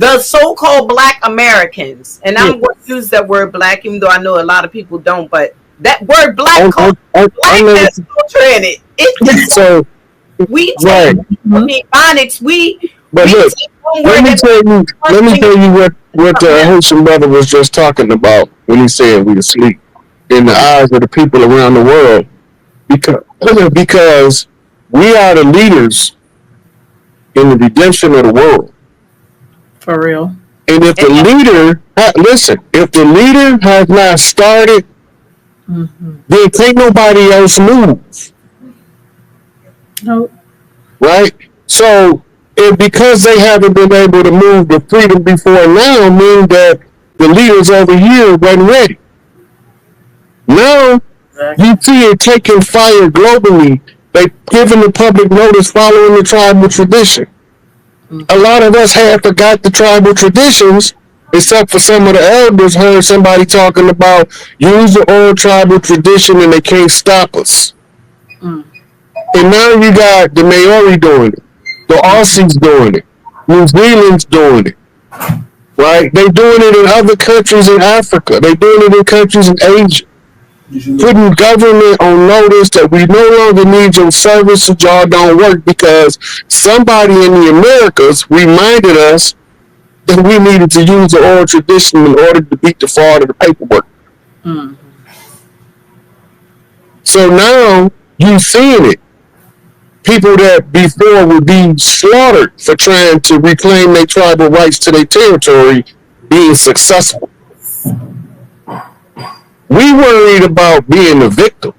the so-called Black Americans, and I'm going to use that word Black, even though I know a lot of people don't, but that word Black, Black has culture in it. It's so we take Ebonics, but look, let me tell you what the Haitian brother was just talking about when he said we asleep in the eyes of the people around the world, because we are the leaders in the redemption of the world. For real. And if the leader, if the leader has not started, then can't nobody else move. Nope. Right? So, because they haven't been able to move the freedom before now, mean that the leaders over here weren't ready. Now, you see it taking fire globally. They giving the public notice following the tribal tradition. A lot of us had forgot the tribal traditions, except for some of the elders heard somebody talking about use the old tribal tradition and they can't stop us. And now you got the Maori doing it, the Aussies doing it, New Zealand's doing it, right? They doing it in other countries in Africa. They doing it in countries in Asia. Putting government on notice that we no longer need your services, y'all don't work, because somebody in the Americas reminded us that we needed to use the old tradition in order to beat the fraud of the paperwork. So now you seeing it. People that before would be slaughtered for trying to reclaim their tribal rights to their territory being successful. We worried about being the victim.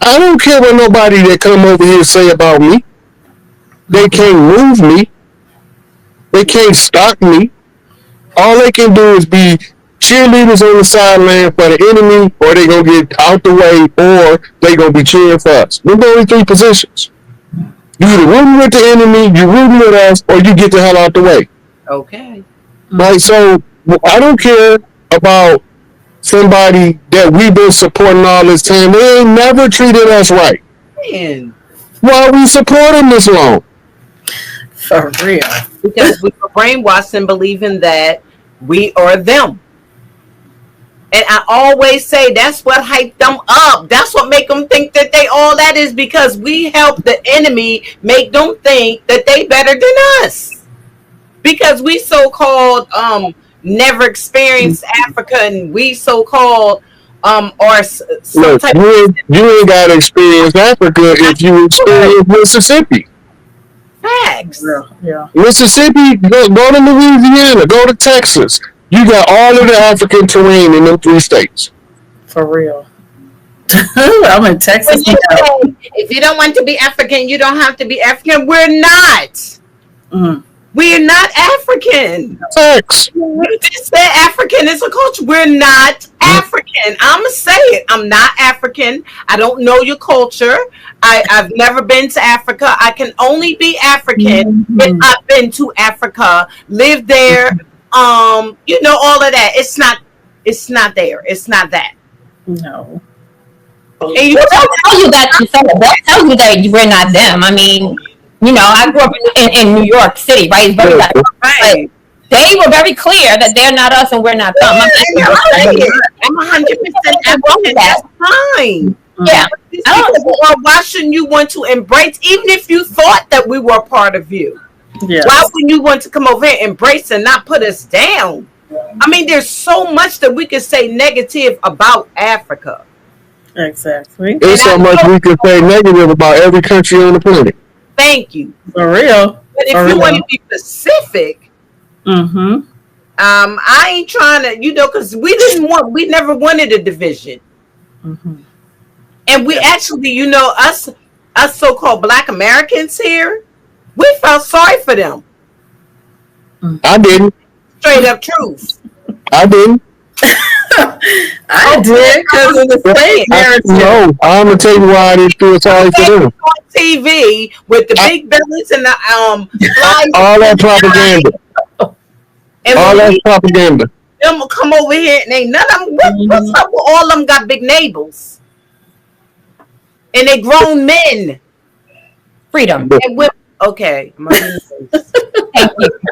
I don't care what nobody that come over here say about me. They can't move me. They can't stop me. All they can do is be cheerleaders on the sideline for the enemy, or they gonna get out the way, or they gonna be cheering for us. There's only three positions. You either rooting with the enemy, you rooting with us, or you get the hell out the way. Okay. Right, so I don't care about somebody that we've been supporting all this time. They ain't never treated us right. Man. Why are we supporting this long? For real. Because we were brainwashed in believing that we are them. And I always say that's what hyped them up. That's what make them think that they all that is, because we help the enemy make them think that they better than us. Because we so-called never experienced Africa, and we so-called are some Look, type you ain't got to experience Africa if you experience Mississippi. Facts. Yeah. Mississippi, go to Louisiana, go to Texas. You got all of the African terrain in them three states. For real. I'm in Texas. If you don't want to be African, you don't have to be African. We're not. We're not African. Facts. You just said African is a culture. We're not African. I'm going to say it. I'm not African. I don't know your culture. I've never been to Africa. I can only be African if I've been to Africa, lived there, all of that. It's not there. It's not that. No. And they'll tell you that they'll tell you that we're not them. I mean, I grew up in New York City, right? It's very right. But they were very clear that they're not us and we're not them. I'm 100% African. That's fine. Yeah. Why shouldn't you want to embrace, even if you thought that we were a part of you? Yes. Why wouldn't you want to come over here and embrace and not put us down? I mean, there's so much that we could say negative about Africa. Exactly. There's so much we could say negative about every country on the planet. Thank you. For real. But if you want to be specific, I ain't trying to, because we never wanted a division. And we actually, us so-called Black Americans here, we felt sorry for them. I didn't. Straight up truth. I didn't. I did, because of the state narrative. No, I'm gonna tell you why I didn't feel sorry for them. On TV with the big bellies and the all that propaganda. And all that propaganda. Them will come over here and ain't none of them. What's up with all of them got big neighbors? And they grown men. Freedom. And okay. Thank you.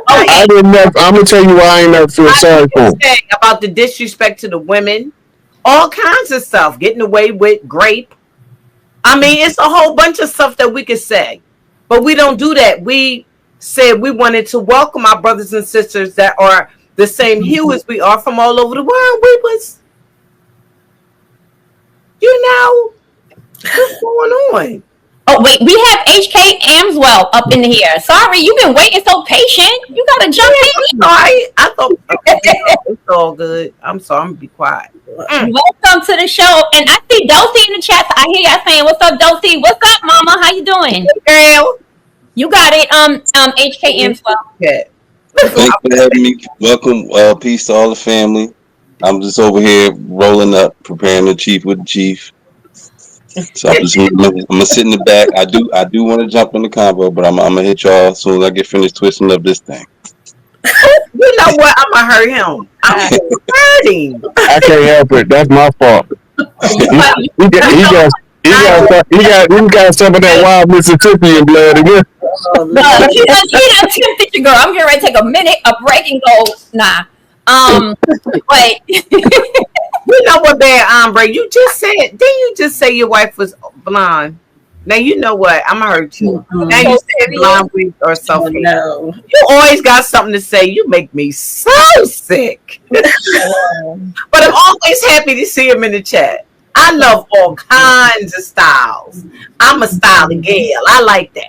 I I didn't never. I'm gonna tell you why I ain't never feel sorry for him. About the disrespect to the women, all kinds of stuff, getting away with grape. I mean, it's a whole bunch of stuff that we could say, but we don't do that. We said we wanted to welcome our brothers and sisters that are the same hue as we are from all over the world. We was, what's going on? Oh, wait, we have HK Amswell up in here. Sorry, you've been waiting so patient. You got to jump in. Sorry, I thought it's all good. I'm sorry, I'm going to be quiet. Welcome to the show. And I see Dulcie in the chat. I hear y'all saying, what's up, Dulcie? What's up, mama? How you doing? Girl. You got it, HK Amswell. Yeah. Thanks for having me. Welcome. Peace to all the family. I'm just over here rolling up, preparing the chief with the chief. So I'm gonna sit in the back. I do want to jump in the combo, but I'm gonna hit y'all as soon as I get finished twisting up this thing. You know what? I'm gonna hurt him. I'm hurting. I can't help it. That's my fault. He got some of that wild Mississippian blood again. No, he done tempted you, girl. I'm getting ready to take a break and go. Nah. But you know what, bad hombre? You just said. Didn't you just say your wife was blonde? Now you know what? I'm gonna hurt you. Mm-hmm. Now you said blonde wig or something. No. You always got something to say. You make me so sick. But I'm always happy to see him in the chat. I love all kinds of styles. I'm a styling gal. I like that.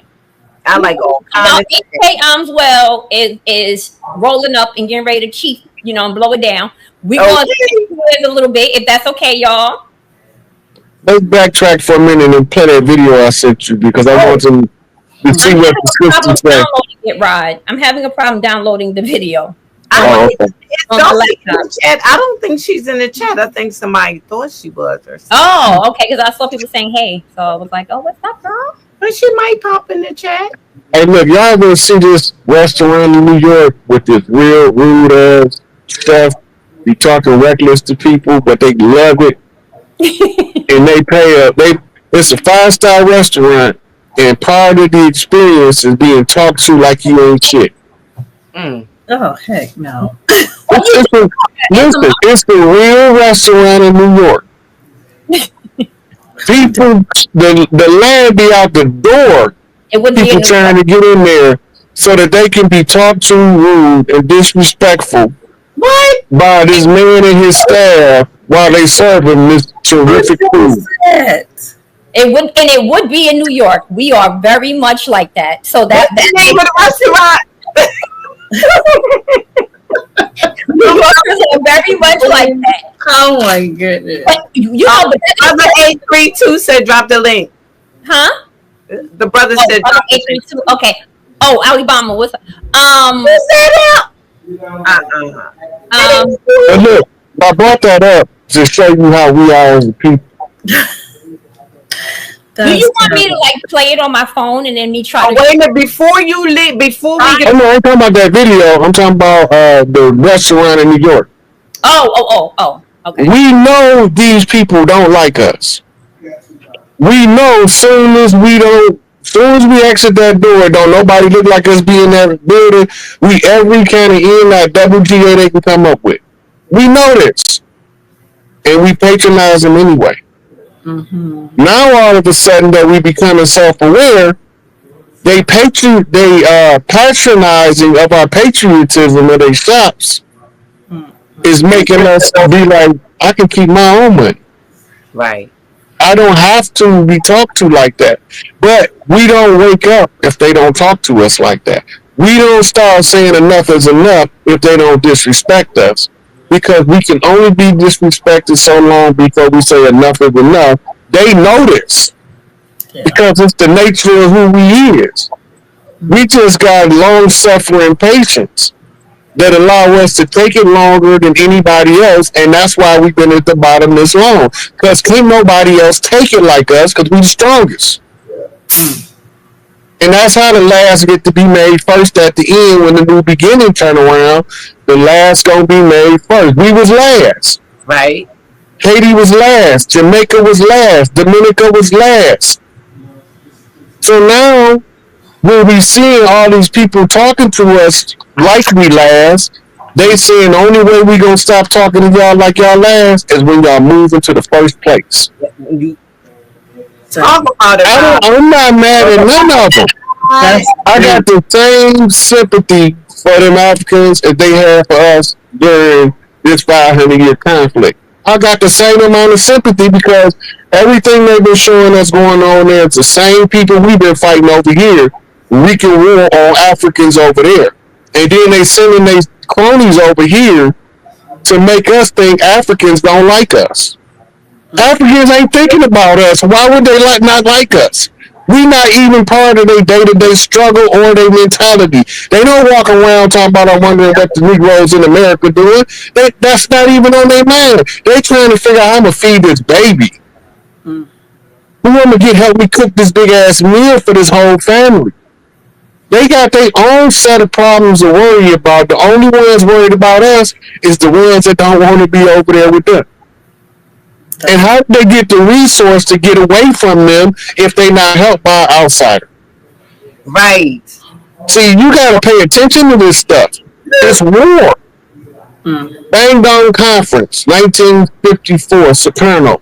I like all kinds of HK Amswell is rolling up and getting ready to chief, and blow it down. We're going to it a little bit, if that's okay, y'all. Let's backtrack for a minute and play that video I sent you because I want to see what the sister said. I'm having a problem downloading the video. Okay. I don't think she's in the chat. I think somebody thought she was or something. Oh, okay, because I saw people saying hey. So I was like, oh, what's up, girl? But she might pop in the chat. Hey, look, y'all ever see this restaurant in New York with this real rude ass stuff? Be talking reckless to people, but they love it. And they pay it's a 5-star restaurant, and part of the experience is being talked to like you ain't shit. Oh, heck no. It's the real restaurant in New York. People, the land be out the door. People trying to get in there so that they can be talked to rude and disrespectful. What? By this man and his staff while they serve him this terrific food. It would be in New York. We are very much like that. So that's the name of the restaurant. New Yorkers are very much like that. Oh my goodness. But, brother 832 said drop the link. Huh? The brother said drop 832. Okay. Oh, Alabama, what's up? Who said that? And look, I brought that up to show you how we are as a people. Do you want me to play it on my phone and then me try to? Wait a minute, before you leave, before we get. I'm not talking about that video. I'm talking about the restaurant in New York. Oh. Okay. We know these people don't like us. We know soon as we exit that door, don't nobody look like us be in that building. We every kind of in that double GA they can come up with. We know this, and we patronize them anyway. Mm-hmm. Now all of a sudden that we becoming self-aware, they patronizing of our patriotism of their shops is making us be like, I can keep my own money. Right. I don't have to be talked to like that. But we don't wake up if they don't talk to us like that. We don't start saying enough is enough if they don't disrespect us. Because we can only be disrespected so long before we say enough is enough. They know this. Yeah. Because it's the nature of who we is. We just got long-suffering patience that allow us to take it longer than anybody else, and that's why we've been at the bottom this long. Because can't nobody else take it like us, because we're the strongest. And that's how the last get to be made first at the end when the new beginning turn around. The last gonna be made first. We was last. Right. Haiti was last. Jamaica was last. Dominica was last. So now when we seeing all these people talking to us like we last, they saying the only way we gonna stop talking to y'all like y'all last is when y'all move into the first place. Talk about it. I'm not mad at none of them. I got the same sympathy for them Africans as they have for us during this 500-year conflict. I got the same amount of sympathy because everything they've been showing us going on there is the same people we've been fighting over here, wreaking war on Africans over there. And then they sending their cronies over here to make us think Africans don't like us. Africans ain't thinking about us. Why would they not like us? We not even part of their day-to-day struggle or their mentality. They don't walk around talking about, I'm wondering what the Negroes in America doing. That's not even on their mind. They trying to figure out how I'm going to feed this baby. Who want to help me cook this big-ass meal for this whole family? They got their own set of problems to worry about. The only ones worried about us is the ones that don't want to be over there with them. And how do they get the resource to get away from them if they not helped by an outsider? Right. See, you got to pay attention to this stuff. It's war. Bang Dong Conference, 1954, Sukarno.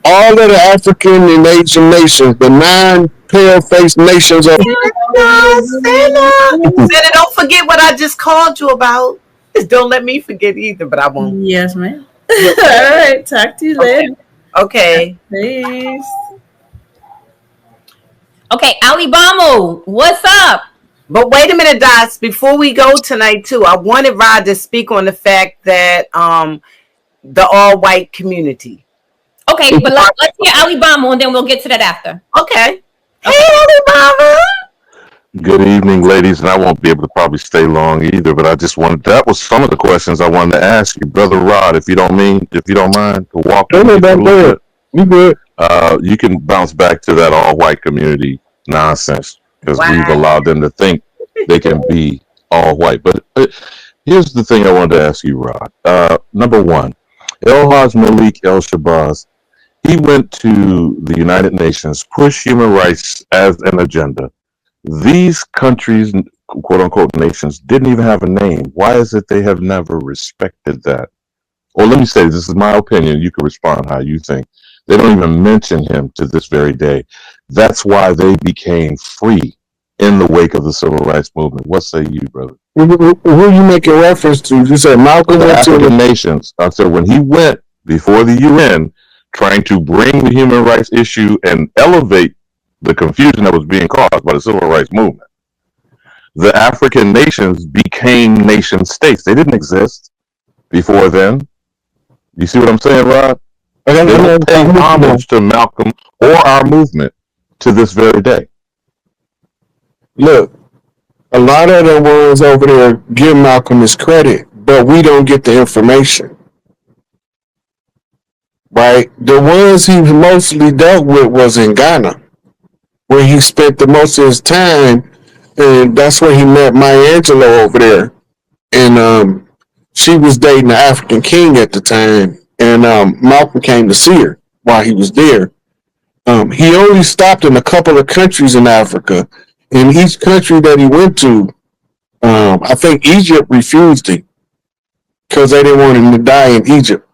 All of the African and Asian nations, the 9 pale-faced nations of... Santa, don't forget what I just called you about. Just don't let me forget either, but I won't. Yes, ma'am. All right. Talk to you later. Okay. Peace. Okay, Alibamo, what's up? But wait a minute, Dots. Before we go tonight, too, I wanted Rod to speak on the fact that the all-white community. Okay, but let's hear Alibamo, and then we'll get to that after. Okay. Hey, Alibamo. Good evening, ladies, and I won't be able to probably stay long either. But I just wanted, that was some of the questions I wanted to ask you, Brother Rod, if you don't mind, to walk. You good? You can bounce back to that all-white community nonsense because we've allowed them to think they can be all white. But here's the thing I wanted to ask you, Rod. Number one, El Haj Malik El Shabazz, he went to the United Nations, pushed human rights as an agenda. These countries, quote unquote nations, didn't even have a name. Why is it they have never respected that? Or let me say, this is my opinion. You can respond how you think. They don't even mention him to this very day. That's why they became free in the wake of the civil rights movement. What say you, brother? Who you making reference to? You said Malcolm went to the nations. I said when he went before the UN, trying to bring the human rights issue and elevate the confusion that was being caused by the civil rights movement. The African nations became nation states. They didn't exist before then. You see what I'm saying, Rod? They don't pay homage to Malcolm or our movement to this very day. Look, a lot of the ones over there give Malcolm his credit, but we don't get the information. Right? The ones he mostly dealt with was in Ghana, where he spent the most of his time, and that's where he met Maya Angelou over there. And she was dating the African king at the time, and Malcolm came to see her while he was there. He only stopped in a couple of countries in Africa. In each country that he went to, I think Egypt refused him because they didn't want him to die in Egypt.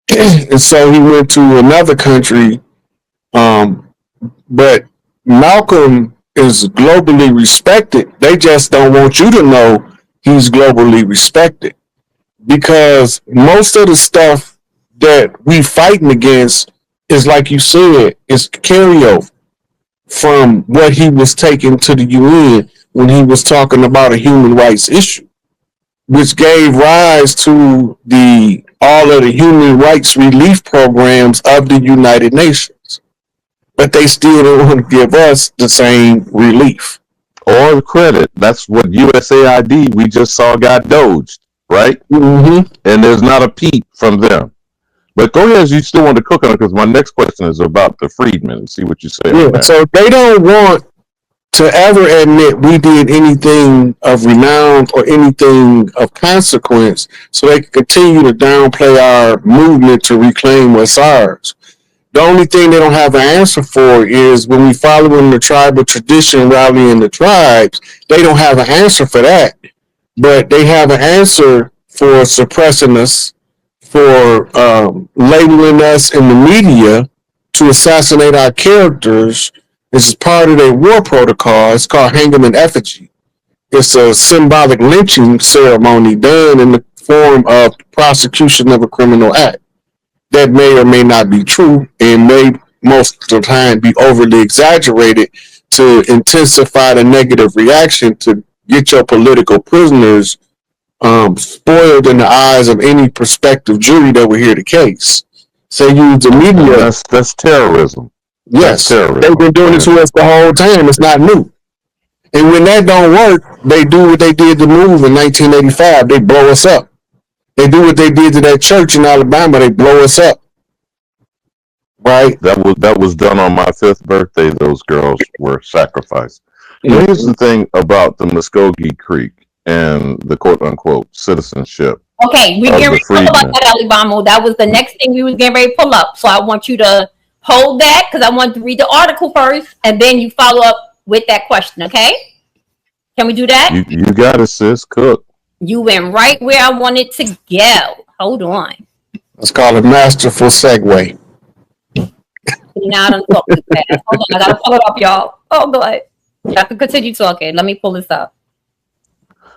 And so he went to another country, but Malcolm is globally respected. They just don't want you to know he's globally respected because most of the stuff that we fighting against is, like you said, is carryover from what he was taking to the UN when he was talking about a human rights issue, which gave rise to all of the human rights relief programs of the United Nations. But they still don't want to give us the same relief. Or the credit. That's what USAID we just saw got doged, right? Mm-hmm. And there's not a peep from them. But go ahead, you still want to cook on it because my next question is about the freedmen and see what you say on that. So they don't want to ever admit we did anything of renown or anything of consequence so they can continue to downplay our movement to reclaim what's ours. The only thing they don't have an answer for is when we following the tribal tradition, rallying the tribes, they don't have an answer for that. But they have an answer for suppressing us, for labeling us in the media to assassinate our characters. This is part of their war protocol. It's called hanging in effigy. It's a symbolic lynching ceremony done in the form of prosecution of a criminal act that may or may not be true and may most of the time be overly exaggerated to intensify the negative reaction to get your political prisoners spoiled in the eyes of any prospective jury that will hear the case. So use the media. That's terrorism. Yes, they've been doing it to us the whole time. It's not new. And when that don't work, they do what they did to MOVE in 1985. They blow us up. They do what they did to that church in Alabama. They blow us up. Right? That was done on my 5th birthday. Those girls were sacrificed. Now, here's the thing about the Muskogee Creek and the quote-unquote citizenship. Okay, we're getting ready to pull up that, Alabama. That was the next thing we was getting ready to pull up. So I want you to hold that because I want to read the article first, and then you follow up with that question, okay? Can we do that? You got it, sis. Cook. You went right where I wanted to go. Hold on. Let's call it masterful segue. Now I don't talk too fast. Hold on, I gotta pull it up, y'all. Oh, go ahead. Y'all can continue talking. Let me pull this up.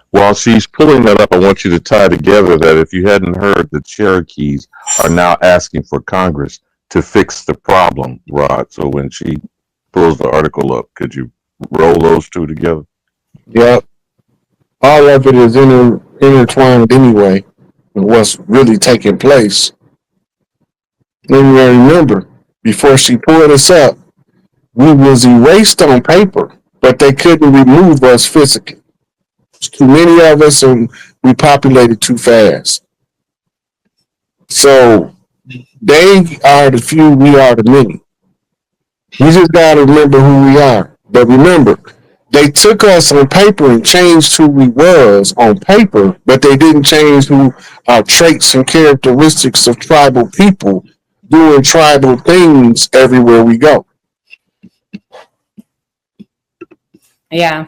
While she's pulling that up, I want you to tie together that if you hadn't heard, the Cherokees are now asking for Congress to fix the problem, Rod. So when she pulls the article up, could you roll those two together? Yep. All of it is intertwined anyway with what's really taking place. Then you remember, before she pulled us up, we was erased on paper, but they couldn't remove us physically. There's too many of us and we populated too fast. So they are the few, we are the many. We just got to remember who we are. But remember, they took us on paper and changed who we was on paper, but they didn't change who our traits and characteristics of tribal people doing tribal things everywhere we go. Yeah.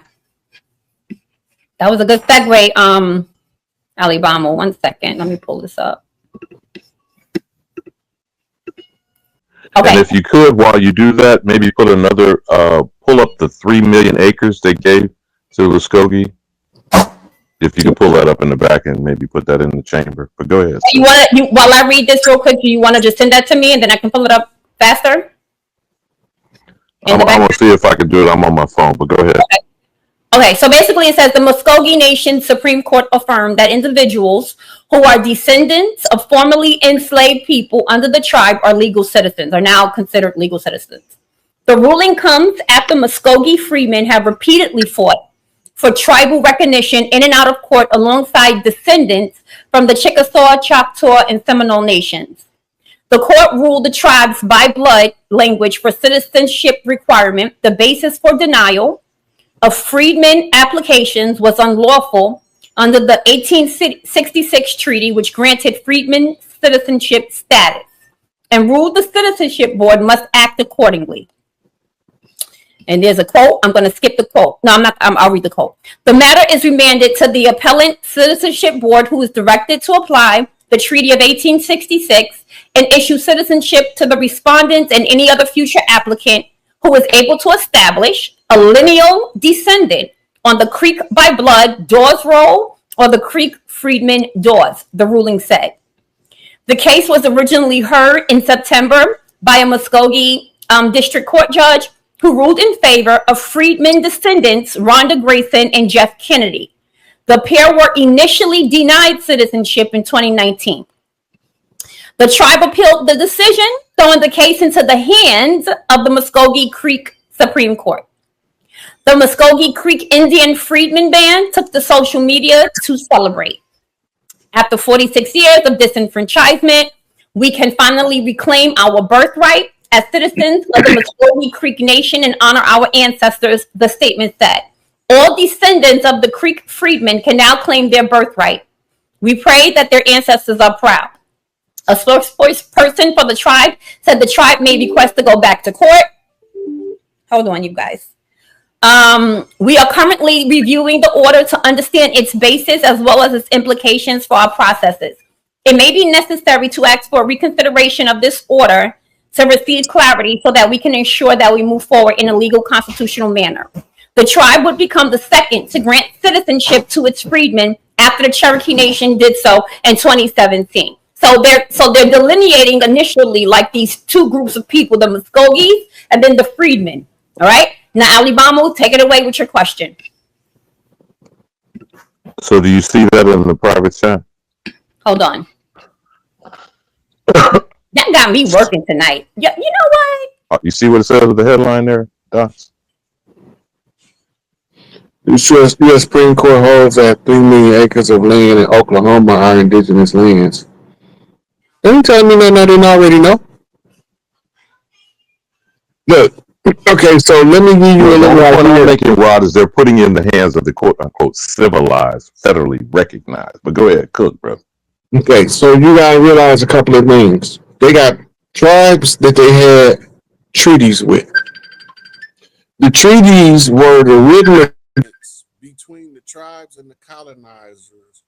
That was a good segue, Alabama. 1 second. Let me pull this up. Okay. And if you could, while you do that, maybe put another, pull up the 3 million acres they gave to Muskogee. If you can pull that up in the back and maybe put that in the chamber. But go ahead. While I read this real quick, do you want to just send that to me and then I can pull it up faster? I'm going to see if I can do it. I'm on my phone, but go ahead. Okay, so basically it says the Muskogee Nation Supreme Court affirmed that individuals who are descendants of formerly enslaved people under the tribe are legal citizens, are now considered legal citizens. The ruling comes after Muskogee freemen have repeatedly fought for tribal recognition in and out of court alongside descendants from the Chickasaw, Choctaw, and Seminole nations. The court ruled the tribe's by blood language for citizenship requirement, the basis for denial of freedmen applications, was unlawful under the 1866 treaty, which granted freedmen citizenship status, and ruled the Citizenship Board must act accordingly. And there's a quote. I'm going to skip the quote. No, I'm not. I'll read the quote. The matter is remanded to the Appellant Citizenship Board, who is directed to apply the Treaty of 1866 and issue citizenship to the respondents and any other future applicant who is able to establish a lineal descendant on the Creek by blood Dawes roll or the Creek Freedman Dawes, the ruling said. The case was originally heard in September by a Muskogee District Court judge who ruled in favor of freedmen descendants Rhonda Grayson and Jeff Kennedy. The pair were initially denied citizenship in 2019. The tribe appealed the decision, throwing the case into the hands of the Muskogee Creek Supreme Court. The Muskogee Creek Indian Freedmen Band took to social media to celebrate. After 46 years of disenfranchisement, we can finally reclaim our birthright as citizens of the Muskogee Creek Nation and honor our ancestors, the statement said. All descendants of the Creek freedmen can now claim their birthright. We pray that their ancestors are proud. A spokesperson for the tribe said the tribe may request to go back to court. Hold on, you guys. We are currently reviewing the order to understand its basis as well as its implications for our processes. It may be necessary to ask for reconsideration of this order to receive clarity so that we can ensure that we move forward in a legal constitutional manner. The tribe would become the second to grant citizenship to its freedmen after the Cherokee Nation did so in 2017. So they're delineating initially like these two groups of people, the Muskogees and then the freedmen. All right. Now, Alibama, take it away with your question. So do you see that in the private chat? Hold on. That got me working tonight. You know what? You see what it says in the headline there, Docs? The U.S. Supreme Court holds that 3 million acres of land in Oklahoma are indigenous lands. Don't you tell me nothing I didn't already know? Look, okay, so let me give you a little What I'm idea. making, Rod, is they're putting in the hands of the quote-unquote civilized, federally recognized. But go ahead, cook, brother. Okay, so you gotta realize a couple of things. They got tribes that they had treaties with. The treaties were the written between the tribes and the colonizers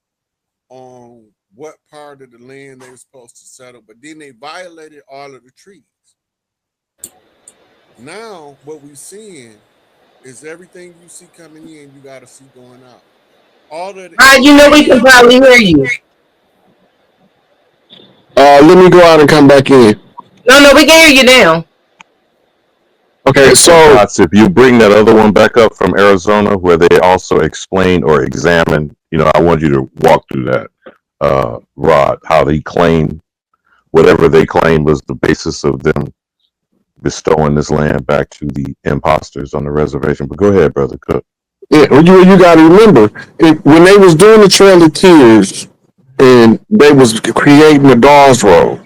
on what part of the land they were supposed to settle, but then they violated all of the treaties. Now, what we're seeing is everything you see coming in, you got to see going out. All of the. You know we can probably hear you. Let me go out and come back in. No, we can hear you now. Okay, so if you bring that other one back up from Arizona, where they also explain or examine, I want you to walk through that, Rod, how they claim whatever they claim was the basis of them bestowing this land back to the imposters on the reservation. But go ahead, brother Cook. Yeah, you got to remember when they was doing the Trail of Tears and they was creating the Dawes Road,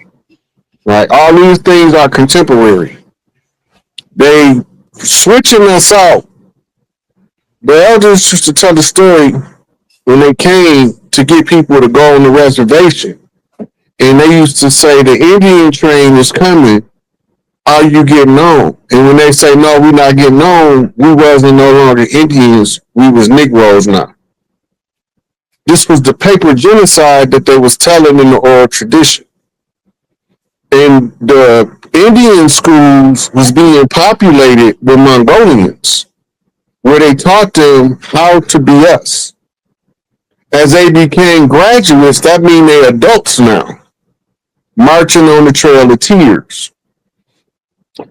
right? All these things are contemporary. They switching us out. The elders used to tell the story when they came to get people to go on the reservation, and they used to say the Indian train is coming. Are you getting on? And when they say no, we're not getting on, we wasn't no longer Indians, we was Negroes now. This was the paper genocide that they was telling in the oral tradition. And the Indian schools was being populated with Mongolians, where they taught them how to be us. As they became graduates, that means they're adults now, marching on the Trail of Tears.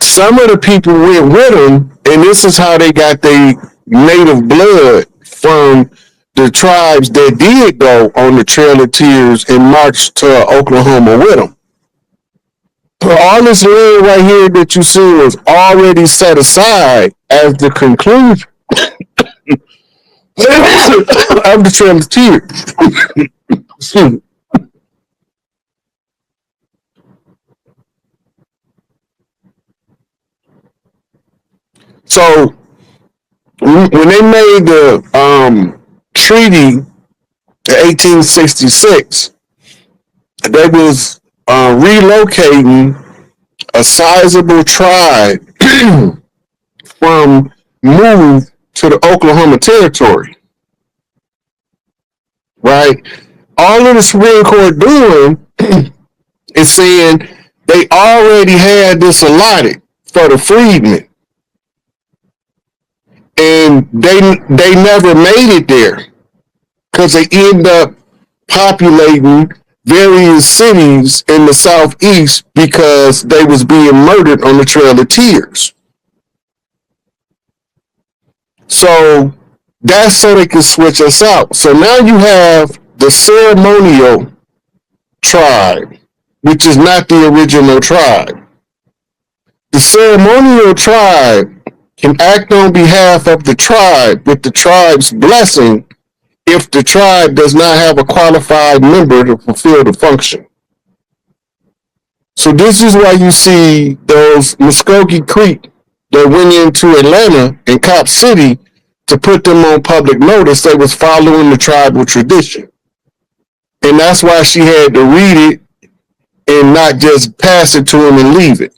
Some of the people went with them, and this is how they got their native blood from the tribes that did go on the Trail of Tears and marched to Oklahoma with them. But all this land right here that you see was already set aside as the conclusion of the Trail of Tears. So when they made the treaty in 1866, they was relocating a sizable tribe from move to the Oklahoma Territory. Right? All of the Supreme Court doing is saying they already had this allotted for the freedmen. And they never made it there because they end up populating various cities in the southeast because they was being murdered on the Trail of Tears. So that's so they can switch us out. So now you have the ceremonial tribe, which is not the original tribe. The ceremonial tribe can act on behalf of the tribe with the tribe's blessing if the tribe does not have a qualified member to fulfill the function. So this is why you see those Muskogee Creek that went into Atlanta and Cop City to put them on public notice they was following the tribal tradition. And that's why she had to read it and not just pass it to them and leave it.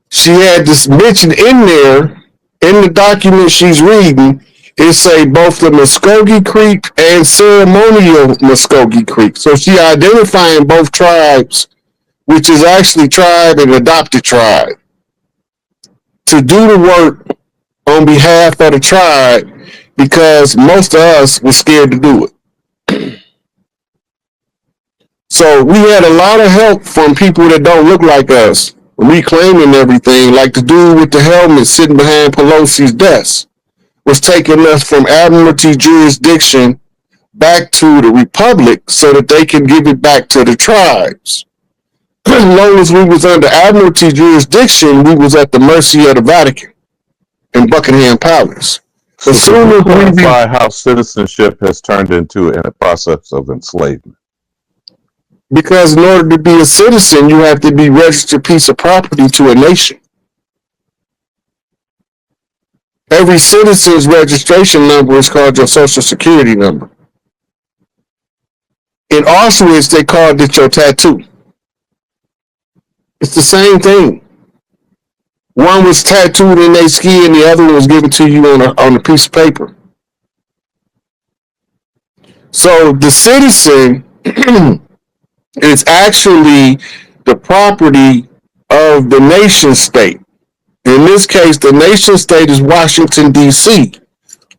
She had this mention in there, in the document she's reading, it say both the Muskogee Creek and ceremonial Muskogee Creek. So she identifying both tribes, which is actually tribe and adopted tribe, to do the work on behalf of the tribe because most of us were scared to do it. So we had a lot of help from people that don't look like us, reclaiming everything, like the dude with the helmet sitting behind Pelosi's desk was taking us from Admiralty jurisdiction back to the Republic so that they can give it back to the tribes. As long as we was under Admiralty jurisdiction, we was at the mercy of the Vatican and Buckingham Palace. So As soon as we clarify how citizenship has turned into a process of enslavement. Because in order to be a citizen, you have to be a registered piece of property to a nation. Every citizen's registration number is called your social security number. In Auschwitz, they called it your tattoo. It's the same thing. One was tattooed in their skin, the other one was given to you on a piece of paper. So the citizen is actually the property of the nation state. In this case, the nation state is Washington, D.C.,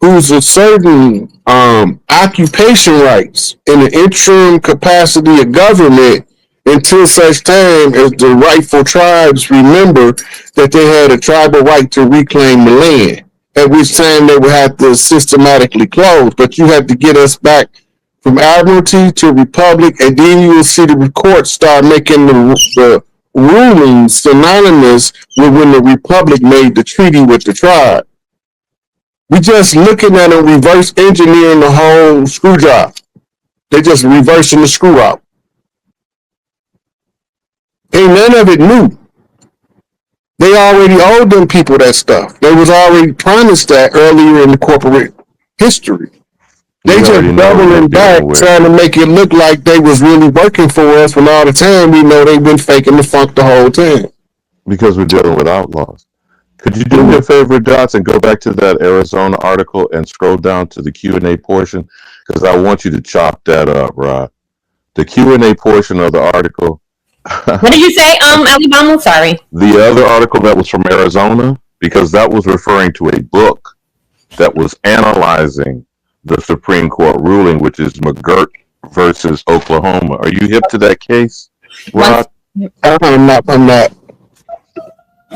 who's a certain occupation rights in the interim capacity of government until such time as the rightful tribes remember that they had a tribal right to reclaim the land, at which time they would have to systematically close. But you have to get us back from Admiralty to Republic, and then you will see the courts start making the rulings synonymous with when the Republic made the treaty with the tribe. We just looking at them reverse engineering the whole screw job. They just reversing the screw out. Ain't none of it new. They already owed them people that stuff. They was already promised that earlier in the corporate history. They just doubling back, trying to make it look like they was really working for us when all the time we know they've been faking the funk the whole time. Because we're dealing with outlaws. Could you do me a favor, Dots, and go back to that Arizona article and scroll down to the Q&A portion? Because I want you to chop that up, Rod. The Q&A portion of the article. What did you say, Alibama? Sorry. The other article that was from Arizona, because that was referring to a book that was analyzing the Supreme Court ruling, which is McGirt versus Oklahoma. Are you hip to that case, Rod? I'm not.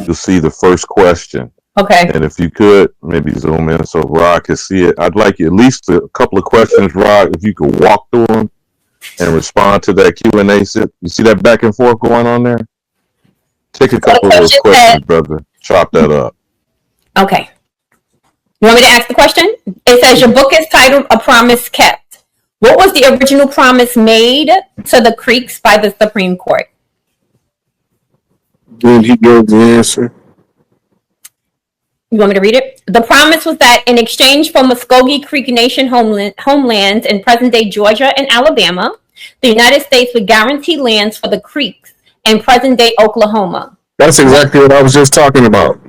You'll see the first question. Okay. And if you could, maybe zoom in so Rod can see it. I'd like at least a couple of questions, Rod, if you could walk through them and respond to that Q&A. You see that back and forth going on there? Take a couple of those questions, brother. Chop that up. Okay. You want me to ask the question? It says your book is titled A Promise Kept. What was the original promise made to the Creeks by the Supreme Court? Then he gave the answer. You want me to read it? The promise was that in exchange for Muskogee Creek Nation homelands in present-day Georgia and Alabama, the United States would guarantee lands for the Creeks in present-day Oklahoma. That's exactly what I was just talking about.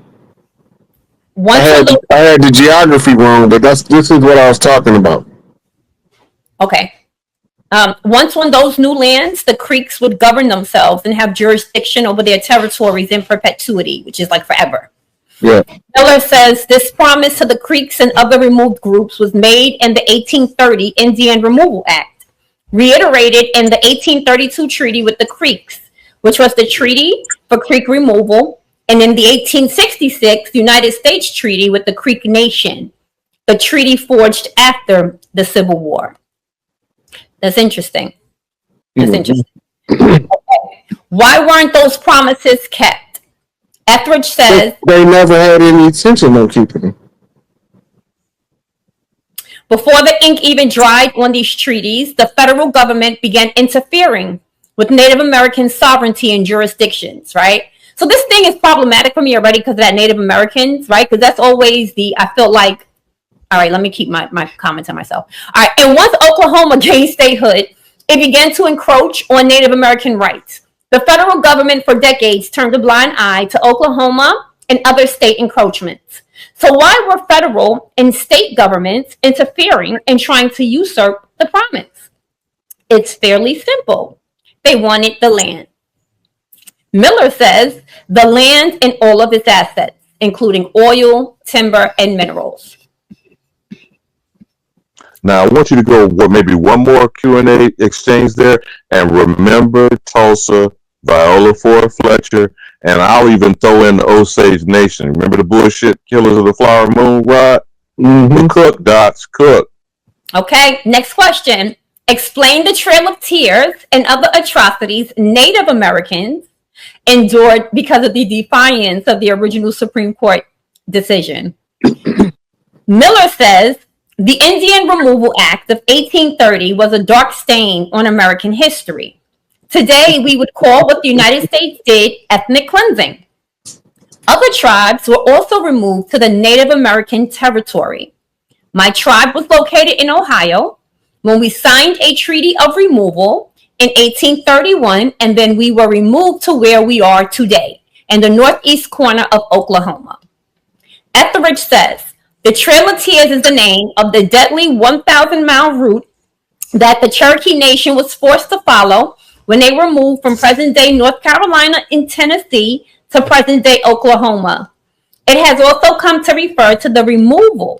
I had the geography wrong, but this is what I was talking about. Okay. Once on those new lands, the Creeks would govern themselves and have jurisdiction over their territories in perpetuity, which is like forever. Yeah. Miller says this promise to the Creeks and other removed groups was made in the 1830 Indian Removal Act, reiterated in the 1832 treaty with the Creeks, which was the Treaty for Creek Removal, and in the 1866 United States Treaty with the Creek Nation, the treaty forged after the Civil War. That's interesting. Interesting. Okay. Why weren't those promises kept? Etheridge says they never had any intention of keeping them. Before the ink even dried on these treaties, the federal government began interfering with Native American sovereignty and jurisdictions, right? So this thing is problematic for me already because of that Native Americans, right? Because that's always I feel like, all right, let me keep my comments on myself. All right, and once Oklahoma gained statehood, it began to encroach on Native American rights. The federal government for decades turned a blind eye to Oklahoma and other state encroachments. So why were federal and state governments interfering and trying to usurp the promise? It's fairly simple. They wanted the land. Miller says the land and all of its assets, including oil, timber, and minerals. Now I want you to go maybe one more Q&A exchange there, and remember Tulsa, Viola Ford Fletcher, and I'll even throw in the Osage Nation. Remember the bullshit killers of the Flower Moon, Rod? Mm-hmm. Cook, Dots, cook. Okay, next question. Explain the Trail of Tears and other atrocities Native Americans endured because of the defiance of the original Supreme Court decision. Miller says, the Indian Removal Act of 1830 was a dark stain on American history. Today, we would call what the United States did ethnic cleansing. Other tribes were also removed to the Native American territory. My tribe was located in Ohio when we signed a treaty of removal in 1831, and then we were removed to where we are today, in the northeast corner of Oklahoma. Etheridge says, the Trail of Tears is the name of the deadly 1,000-mile route that the Cherokee Nation was forced to follow when they were moved from present-day North Carolina and Tennessee to present-day Oklahoma. It has also come to refer to the removal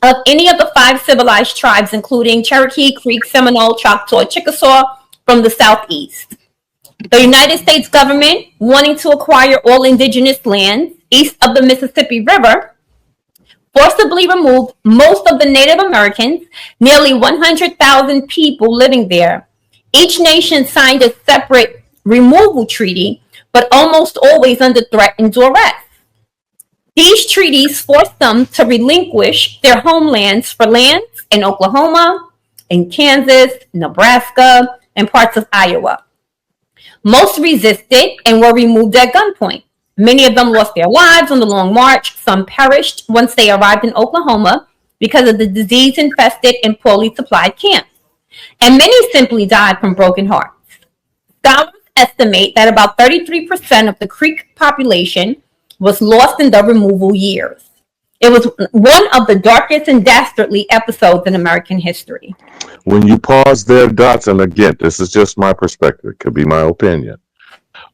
of any of the 5 civilized tribes, including Cherokee, Creek, Seminole, Choctaw, Chickasaw, from the southeast. The United States government, wanting to acquire all indigenous lands east of the Mississippi River, forcibly removed most of the Native Americans, nearly 100,000 people living there. Each nation signed a separate removal treaty, but almost always under threat and duress. These treaties forced them to relinquish their homelands for lands in Oklahoma, in Kansas, Nebraska, and parts of Iowa. Most resisted and were removed at gunpoint. Many of them lost their lives on the long march. Some perished once they arrived in Oklahoma because of the disease-infested and poorly supplied camps. And many simply died from broken hearts. Scholars estimate that about 33% of the Creek population was lost in the removal years. It was one of the darkest and dastardly episodes in American history. When you pause there, Dots, and again, this is just my perspective, it could be my opinion.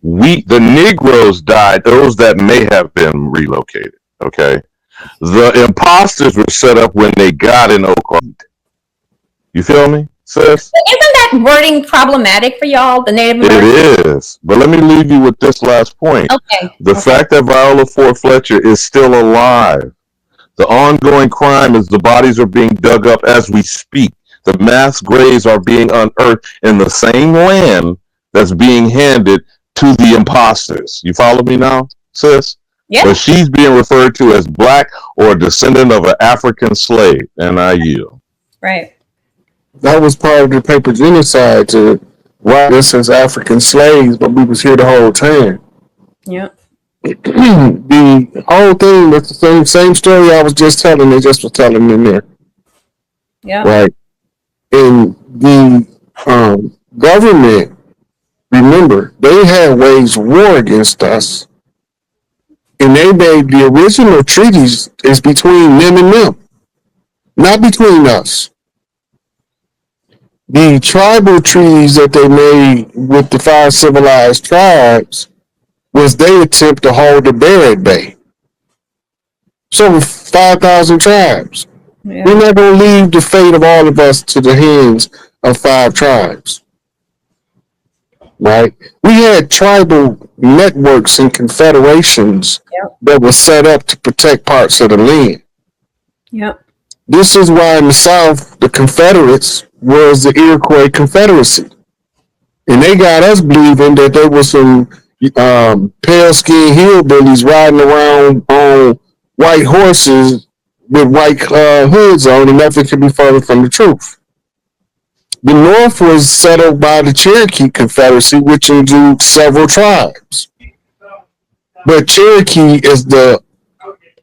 The Negroes died, those that may have been relocated, okay? The imposters were set up when they got in Oklahoma. You feel me, sis? Isn't that wording problematic for y'all, the Native Americans? It is, but let me leave you with this last point. Okay. The fact that Viola Ford Fletcher is still alive. The ongoing crime is the bodies are being dug up as we speak. The mass graves are being unearthed in the same land that's being handed to the imposters. You follow me now, sis? Yeah. But she's being referred to as black or a descendant of an African slave, and I yield. Right. That was part of the paper genocide to write us as African slaves, but we was here the whole time. Yep. The whole thing was the same story I was just telling. They just was telling in there. Yeah. Right. And the government, remember, they had waged war against us. And they made the original treaties is between them and them, not between us. The tribal treaties that they made with the 5 civilized tribes was their attempt to hold the bear at bay. So 5,000 tribes. Yeah. We're not going to leave the fate of all of us to the hands of 5 tribes. Right? We had tribal networks and confederations that were set up to protect parts of the land. Yep. This is why in the South, the Confederates was the Iroquois Confederacy. And they got us believing that there was some pale-skinned hillbillies riding around on white horses with white hoods on, and nothing could be further from the truth. The North was settled by the Cherokee Confederacy, which includes several tribes. But Cherokee is the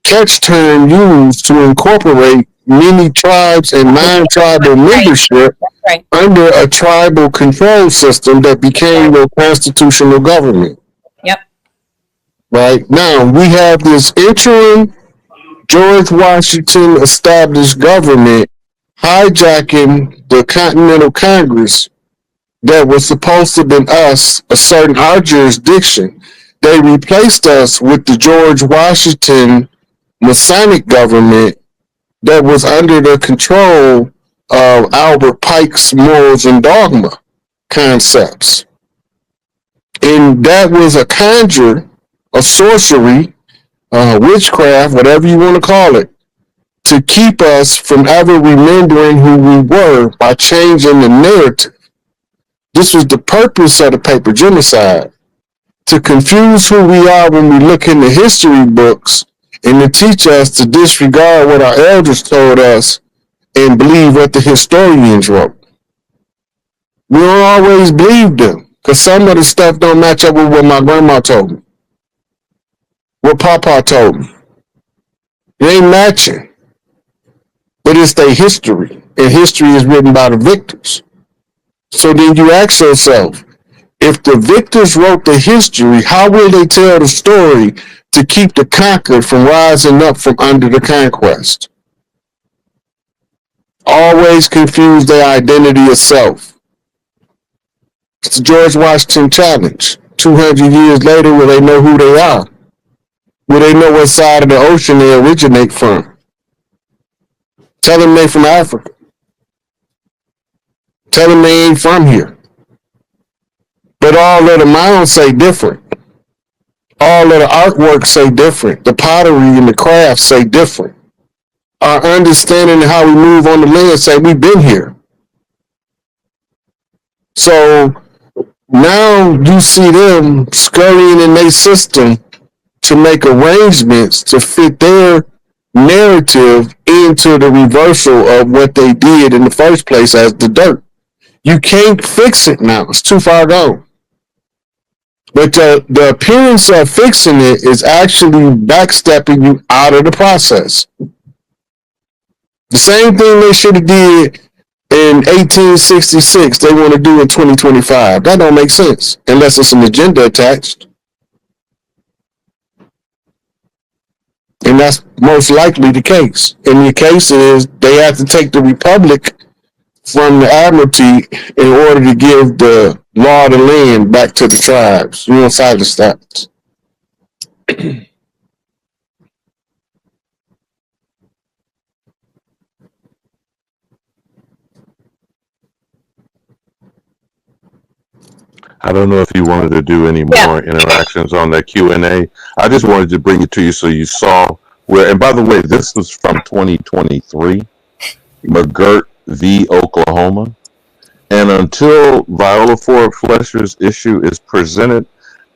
catch term used to incorporate many tribes and non-tribal membership Right. under a tribal control system that became your constitutional government. Yep. Right now, we have this interim George Washington established government hijacking the Continental Congress that was supposed to have been us, asserting our jurisdiction. They replaced us with the George Washington Masonic government that was under the control of Albert Pike's morals and dogma concepts. And that was a conjure, a sorcery, witchcraft, whatever you want to call it, to keep us from ever remembering who we were by changing the narrative. This was the purpose of the paper genocide, to confuse who we are when we look in the history books and to teach us to disregard what our elders told us and believe what the historians wrote. We don't always believe them because some of the stuff don't match up with what my grandma told me, what Papa told me. It ain't matching, but it's their history, and history is written by the victors. So then you ask yourself, if the victors wrote the history, how will they tell the story to keep the conquered from rising up from under the conquest? Always confuse their identity of self. It's the George Washington challenge. 200 years later, will they know who they are? Will they know what side of the ocean they originate from? Tell them they from Africa. Tell them they ain't from here. But all of the mounds say different. All of the artwork say different. The pottery and the crafts say different. Our understanding of how we move on the land say we've been here. So now you see them scurrying in their system to make arrangements to fit their narrative into the reversal of what they did in the first place as the dirt. You can't fix it now. It's too far gone. But the appearance of fixing it is actually backstepping you out of the process. The same thing they should have did in 1866, they want to do in 2025. That don't make sense unless it's an agenda attached. And that's most likely the case. And the case is they have to take the Republic from the Admiralty in order to give the law of the land back to the tribes. You know, silence that. I don't know if you wanted to do any more interactions on that Q&A. I just wanted to bring it to you so you saw where, and by the way, this was from 2023, McGirt v. Oklahoma. And until Viola Ford Flesher's issue is presented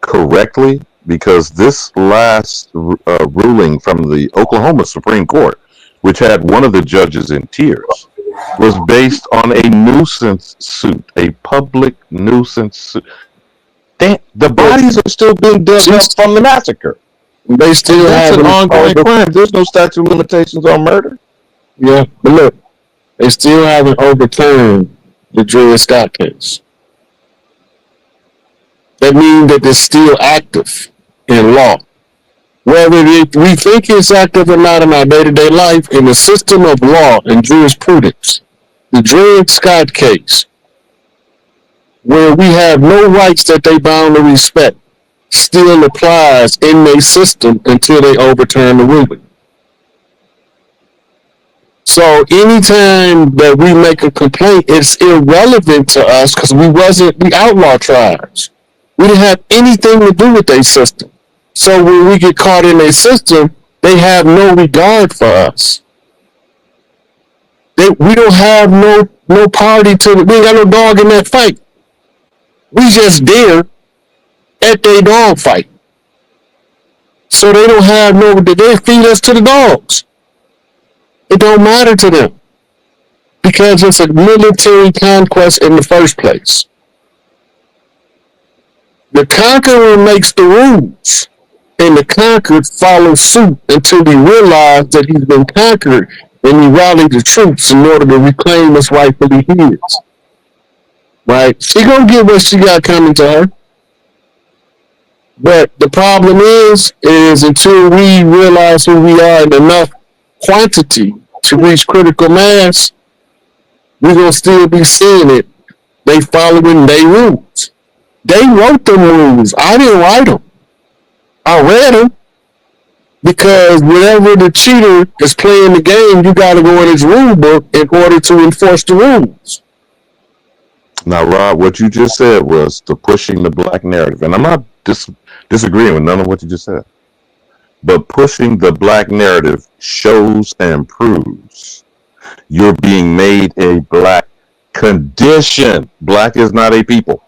correctly, because this last ruling from the Oklahoma Supreme Court, which had one of the judges in tears, was based on a nuisance suit, a public nuisance suit. The bodies are still being dug up from the massacre. They still have an ongoing crime. There's no statute of limitations on murder. Yeah, but look, they still haven't overturned the Dred Scott case. That means that it's still active in law. Whether we think it's active or not in our day-to-day life, in the system of law and jurisprudence, the Dred Scott case, where we have no rights that they bound to respect, still applies in their system until they overturn the ruling. So anytime that we make a complaint, it's irrelevant to us because we outlaw tribes. We didn't have anything to do with their system. So when we get caught in their system, they have no regard for us. We don't have no party to we ain't got no dog in that fight. We just there at their dog fight. So they don't have they feed us to the dogs. It don't matter to them because it's a military conquest in the first place. The conqueror makes the rules, and the conquered follow suit until he realizes that he's been conquered and he rallied the troops in order to reclaim what's rightfully his. Right? She gonna get what she got coming to her. But the problem is until we realize who we are in enough quantity to reach critical mass, we're gonna still be seeing it. They following their rules. They wrote the rules. I didn't write them. I read them because whenever the cheater is playing the game, you got to go in his rule book in order to enforce the rules. Now, Rob, what you just said was the pushing the black narrative, and I'm not disagreeing with none of what you just said. But pushing the black narrative shows and proves you're being made a black condition. Black is not a people.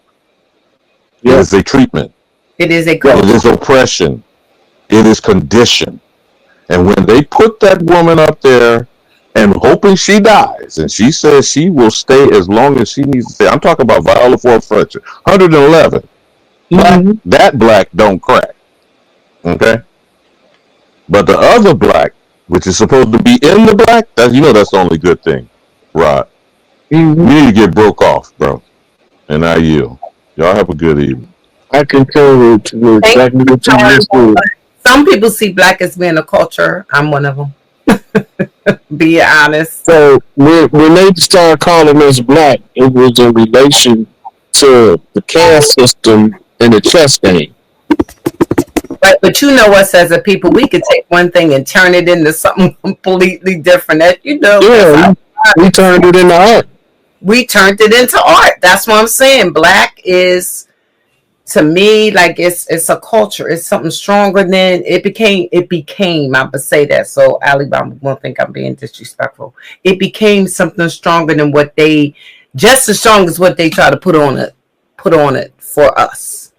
It is a treatment. It is a culture. It is oppression. It is condition. And when they put that woman up there and hoping she dies, and she says she will stay as long as she needs to stay. I'm talking about Viola Fletcher, 111. That black don't crack. Okay? But the other black, which is supposed to be in the black, that's the only good thing, Rod. We need to get broke off, bro. And I yield. Y'all have a good evening. I concur with exactly what you just said. Some people see black as being a culture. I'm one of them. Be honest. So when they started calling us black, it was in relation to the caste system and the chess game. Right, but you know us as a people, we could take one thing and turn it into something completely different. Yeah, we turned it into art. We turned it into art. That's what I'm saying. Black is, to me, like it's a culture. It's something stronger than it became. I would say that. So Alabama won't think I'm being disrespectful. It became something stronger than just as strong as what they try to put on it for us.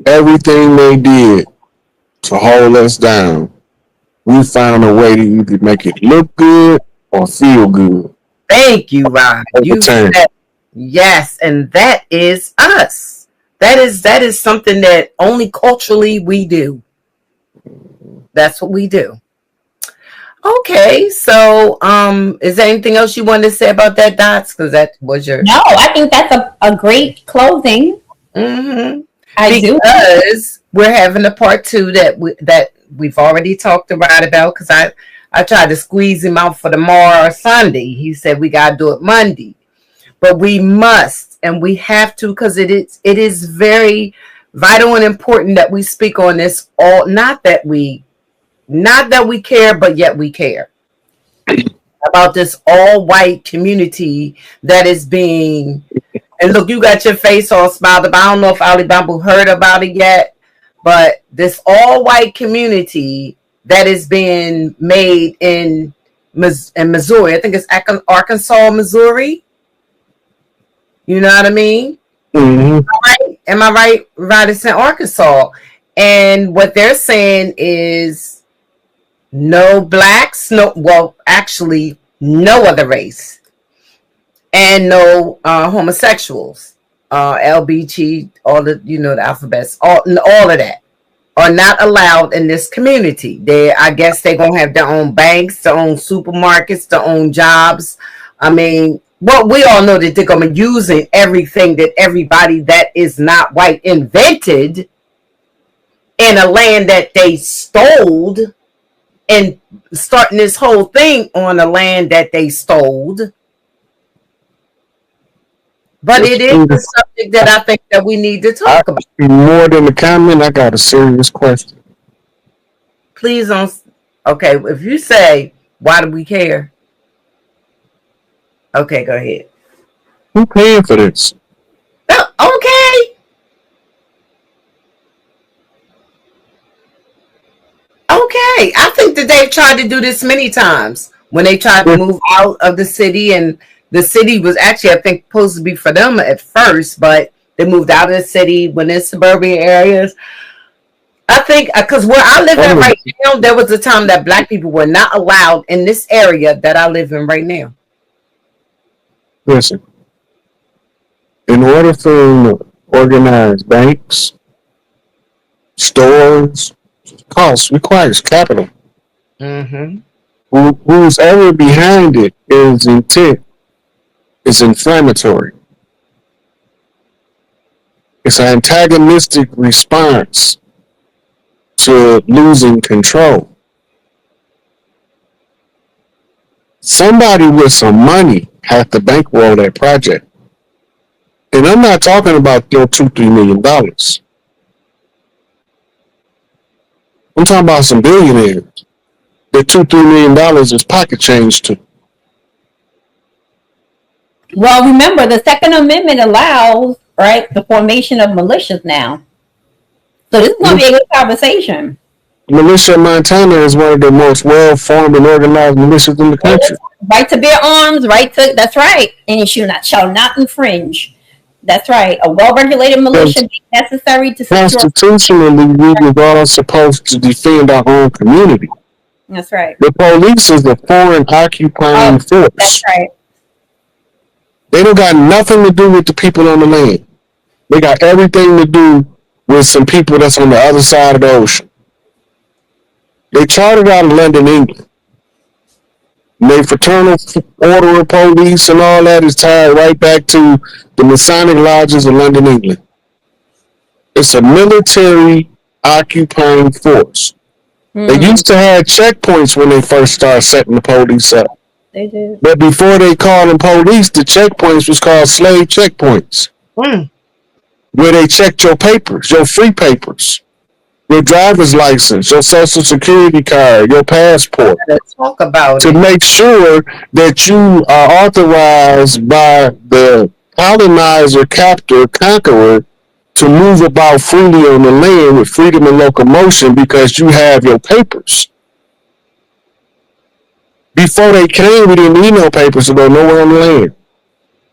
Everything they did to hold us down, we found a way to either make it look good or feel good. Thank you, Rod. You said yes, and that is us. That is something that only culturally we do. That's what we do. Okay, so is there anything else you wanted to say about that, Dots? Because that was your No, I think that's a great closing. Mm-hmm. Because we're having a part 2 that we've already talked about because I tried to squeeze him out for tomorrow or Sunday. He said we gotta do it Monday, but we must and we have to because it is very vital and important that we speak on this. Not that we care, but yet we care about this all white community that is being. And look, you got your face all smiled up. I don't know if Ali Bamboo heard about it yet, but this all white community that is being made in Missouri. I think it's Arkansas, Missouri. You know what I mean? Mm-hmm. Am I right? Right, it's in Arkansas. And what they're saying is no blacks, actually no other race. And no homosexuals, LBG, all the the alphabets, all of that are not allowed in this community. I guess they're gonna have their own banks, their own supermarkets, their own jobs. I mean, we all know that they're gonna be using everything that everybody that is not white invented in a land that they stole, and starting this whole thing on a land that they stole. But it is a subject that I think that we need to talk about. More than a comment, I got a serious question. Please don't. Okay, if you say, why do we care? Okay, go ahead. Who paying for this? Okay. Okay. I think that they've tried to do this many times when they tried to move out of the city, and the city was actually, I think, supposed to be for them at first, but they moved out of the city when in suburban areas. I think because where I live in right now, there was a time that black people were not allowed in this area that I live in right now. Listen, in order for organized banks, stores, costs requires capital. Mm-hmm. who's ever behind it is intent. It's inflammatory. It's an antagonistic response to losing control. Somebody with some money had to bankroll that project. And I'm not talking about your $2-3 million. I'm talking about some billionaires that $2-3 million is pocket change to. Well, remember, the Second Amendment allows, right, the formation of militias now. So this is going to be a good conversation. Militia in Montana is one of the most well-formed and organized militias in the country. Right to bear arms, that's right. And it shall not infringe. That's right. A well-regulated militia is necessary to secure. Constitutionally, we were all supposed to defend our own community. That's right. The police is a foreign occupying force. That's right. They don't got nothing to do with the people on the land. They got everything to do with some people that's on the other side of the ocean. They chartered out of London, England. And their fraternal order of police and all that is tied right back to the Masonic lodges of London, England. It's a military occupying force. They used to have checkpoints when they first started setting the police up. They did. But before they called them police, the checkpoints was called slave checkpoints. Where they checked your papers, your free papers, your driver's license, your social security card, your passport. Let's talk about to make sure that you are authorized by the colonizer, captor, conqueror to move about freely on the land with freedom of locomotion because you have your papers. Before they came, we didn't need no papers to go nowhere on the land.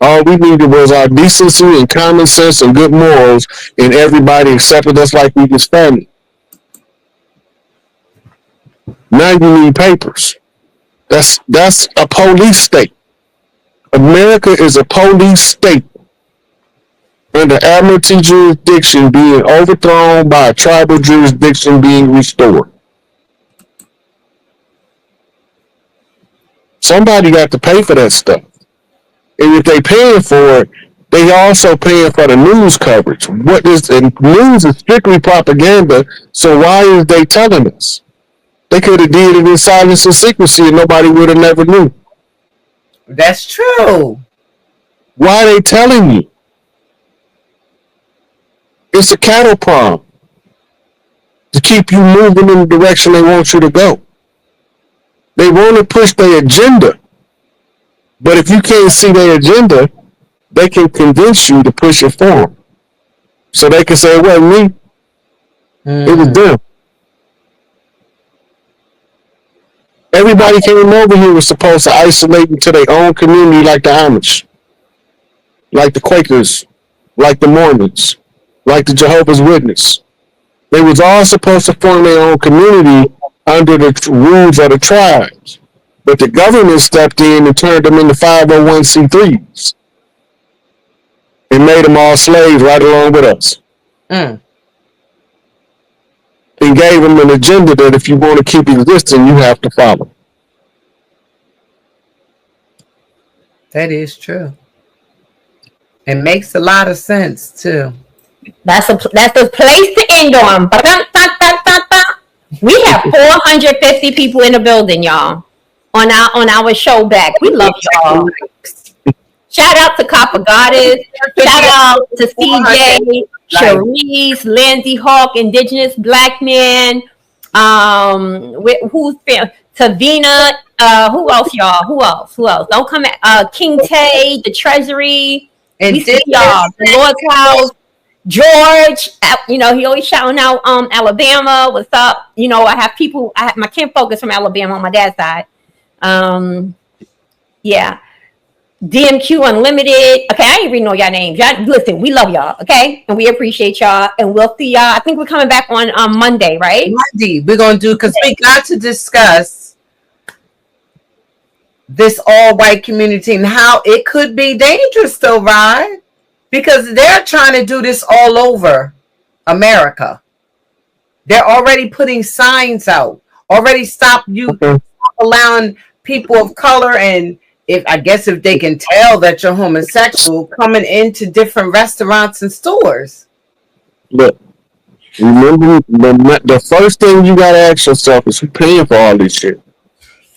All we needed was our decency and common sense and good morals, and everybody accepted us like we was family. Now you need papers. That's a police state. America is a police state under admiralty jurisdiction being overthrown by a tribal jurisdiction being restored. Somebody got to pay for that stuff. And if they paying for it, they also paying for the news coverage. And news is strictly propaganda, so why is they telling us? They could have did it in silence and secrecy and nobody would have never knew. That's true. Why are they telling you? It's a cattle prod to keep you moving in the direction they want you to go. They want to push their agenda. But if you can't see their agenda, they can convince you to push it for them. So they can say, it wasn't me. It was them. Everybody came over here was supposed to isolate into their own community like the Amish, like the Quakers, like the Mormons, like the Jehovah's Witness. They was all supposed to form their own community under the rules of the tribes. But the government stepped in and turned them into 501c3s and made them all slaves right along with us. And gave them an agenda that if you want to keep existing, you have to follow. That is true. It makes a lot of sense too. That's a place to end on. We have 450 people in the building, y'all. On our show back. We love y'all. Shout out to Copper Goddess. Shout out to CJ, Cherise, Lindsay Hawk, Indigenous Black Man. Who's Tavina? Who else, y'all? Who else? Don't come at King Tay, the Treasury. And we see y'all. The Lord's House. George, he always shouting out Alabama. What's up? I have my camp focus from Alabama on my dad's side. Yeah. DMQ Unlimited. Okay, I ain't even know y'all names. Y'all, listen, we love y'all, okay? And we appreciate y'all. And we'll see y'all. I think we're coming back on Monday, right? Monday. We're going to do, because we got to discuss this all-white community and how it could be dangerous though, right? Because they're trying to do this all over America. They're already putting signs out. Already stop you allowing people of color and if they can tell that you're homosexual coming into different restaurants and stores. Look, remember the first thing you gotta ask yourself is who paying for all this shit.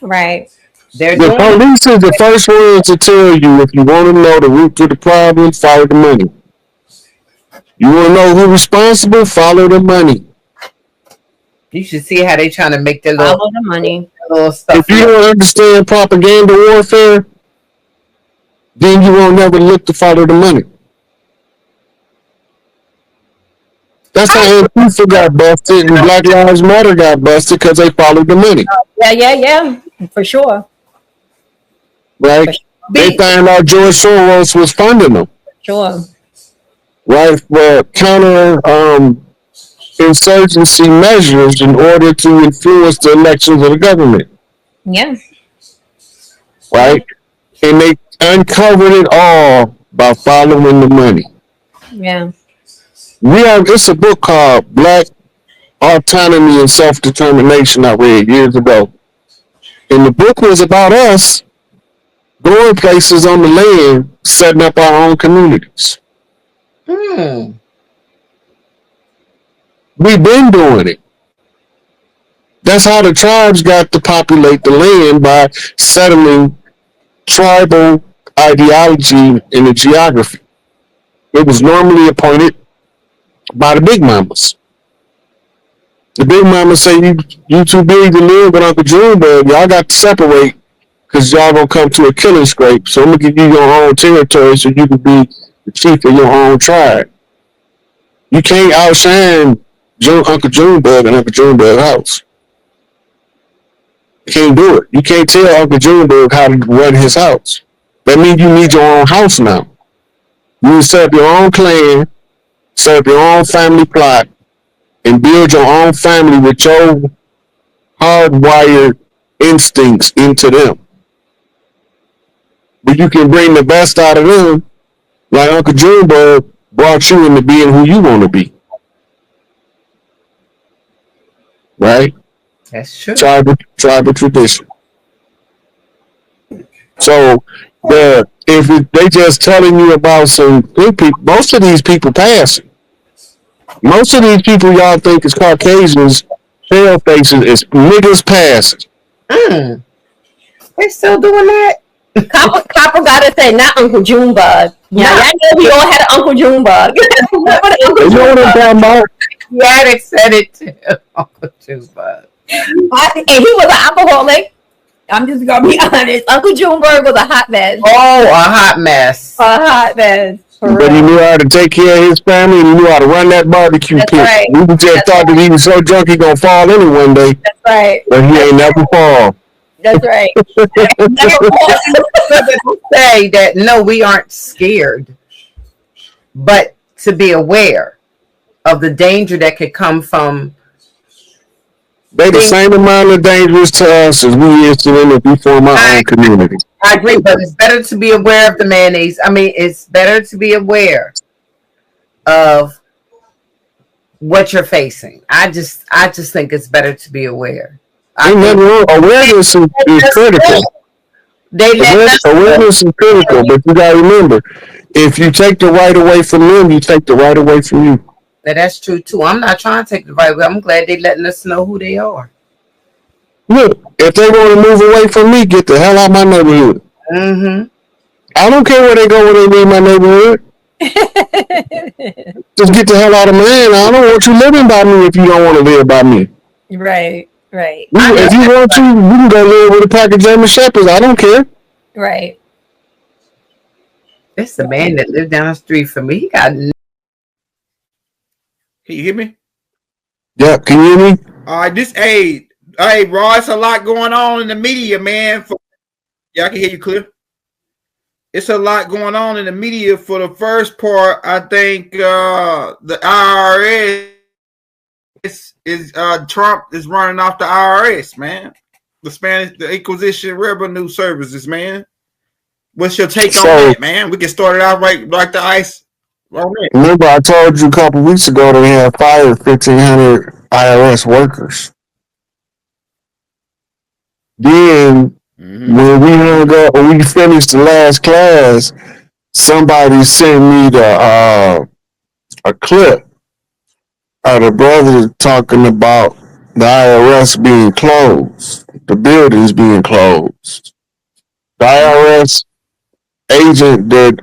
Right. The police is the first ones to tell you if you want to know the root to the problem, follow the money. You want to know who's responsible, follow the money. You should see how they trying to make their follow the money. Little stuff. If you don't understand propaganda warfare, then you won't never look to follow the money. That's how Antifa got busted and Black Lives Matter got busted because they followed the money. Yeah, for sure. Right? They found out George Soros was funding them. Sure. Right? For counter insurgency measures in order to influence the elections of the government. Yeah. Right? And they uncovered it all by following the money. Yeah. It's a book called Black Autonomy and Self-Determination I read years ago. And the book was about us going places on the land, setting up our own communities. We've been doing it. That's how the tribes got to populate the land, by settling tribal ideology in the geography. It was normally appointed by the big mamas. The big mamas say, you too big to live with Uncle Junebug. Y'all got to separate because y'all gonna come to a killing scrape. So I'm gonna give you your own territory so you can be the chief of your own tribe. You can't outshine Uncle Junebug and Uncle Junebug house. You can't do it. You can't tell Uncle Junebug how to run his house. That means you need your own house now. You set up your own clan, set up your own family plot, and build your own family with your hardwired instincts into them. But you can bring the best out of them, like Uncle Junebug brought you into being who you want to be. Right? That's true. Tribal tradition. So if they just telling you about some good people, most of these people passing. Most of these people y'all think is Caucasians, pale faces, is niggas passing. They still doing that? Copper gotta say, not Uncle Junebug. Yeah, I know we all had an Uncle Junebug. You know what I'm talking about? Yeah, they said it too. Uncle Junebug. And he was an alcoholic. I'm just gonna be honest. Uncle Junebug was a hot mess. Oh, a hot mess. A hot mess. But he knew how to take care of his family, and he knew how to run that barbecue pit. Right. We just thought that he was so drunk he gonna fall any one day. That's right. But he ain't never fall. That's right. Say that no, we aren't scared, but to be aware of the danger that could come from. They the same amount of dangerous to us as we is to them if we form our own community. I agree, but it's better to be aware of the mayonnaise. I mean, it's better to be aware of what you're facing. I just think it's better to be aware. Awareness is critical. Awareness is critical, but you gotta remember, if you take the right away from them, you take the right away from you. Now, that's true too. I'm not trying to take the right way. I'm glad they're letting us know who they are. Look, if they want to move away from me, get the hell out of my neighborhood. I don't care where they go when they leave my neighborhood. Just get the hell out of mine. I don't want you living by me if you don't want to live by me. Right. If you want to, you can go live with a pack of German Shepherds. I don't care. Right. It's the man that lived down the street from me. He got. Can you hear me? Yeah, can you hear me? All right, hey, Roy, it's a lot going on in the media, man. Yeah, I can hear you clear. It's a lot going on in the media. For the first part, I think the IRS is Trump is running off the IRS, man. The Inquisition Revenue Services, man. What's your take on that, man? We can start it out right like the ice. Remember, I told you a couple weeks ago that we have fired 1,500 IRS workers. Then when we finished the last class, somebody sent me a clip of the brother talking about the IRS being closed, the buildings being closed. The IRS agent that,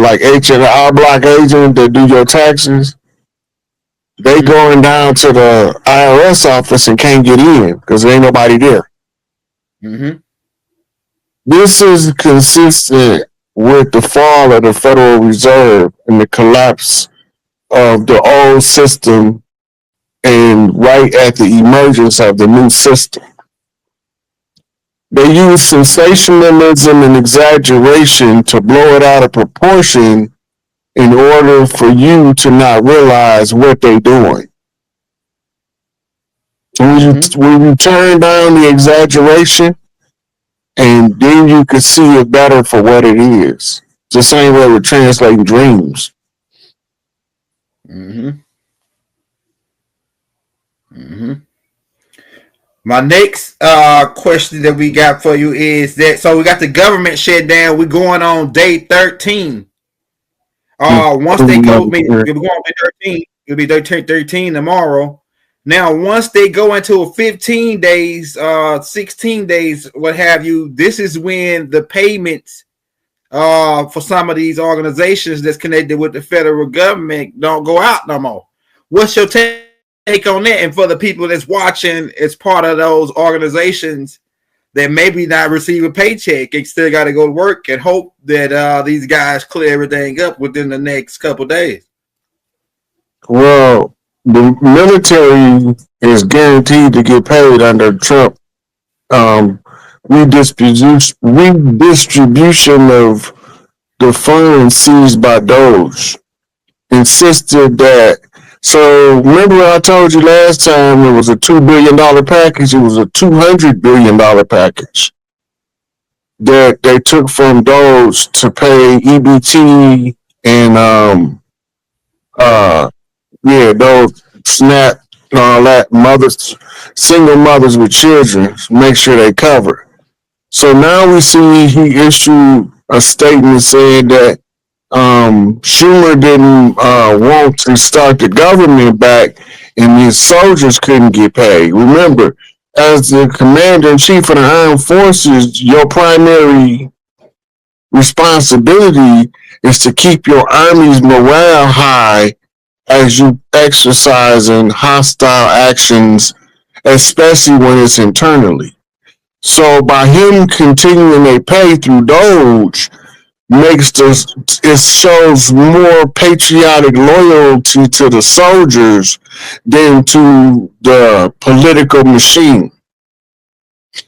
like H&R Block agent that do your taxes, they going down to the IRS office and can't get in because there ain't nobody there. Mm-hmm. This is consistent with the fall of the Federal Reserve and the collapse of the old system and right at the emergence of the new system. They use sensationalism and exaggeration to blow it out of proportion in order for you to not realize what they're doing. When you turn down the exaggeration, and then you can see it better for what it is. It's the same way with translating dreams. Mm-hmm. Mm-hmm. My next question that we got for you is that, so we got the government shut down. We're going on day 13. Once they go, we're going on day 13. It'll be day 13 tomorrow. Now, once they go into 15 days, 16 days, what have you, this is when the payments for some of these organizations that's connected with the federal government don't go out no more. What's your take on that? And for the people that's watching as part of those organizations that maybe not receive a paycheck, they still got to go to work and hope that these guys clear everything up within the next couple of days. Well, the military is guaranteed to get paid under Trump. Redistribution of the funds seized by Doge insisted that. So remember I told you last time it was a $2 billion package. It was a $200 billion package that they took from Doge to pay EBT and those SNAP and all that, single mothers with children, make sure they cover. So now we see he issued a statement saying that Schumer didn't want to start the government back and his soldiers couldn't get paid. Remember, as the commander-in-chief of the armed forces, your primary responsibility is to keep your army's morale high as you exercising hostile actions, especially when it's internally. So by him continuing their pay through Doge it shows more patriotic loyalty to the soldiers than to the political machine.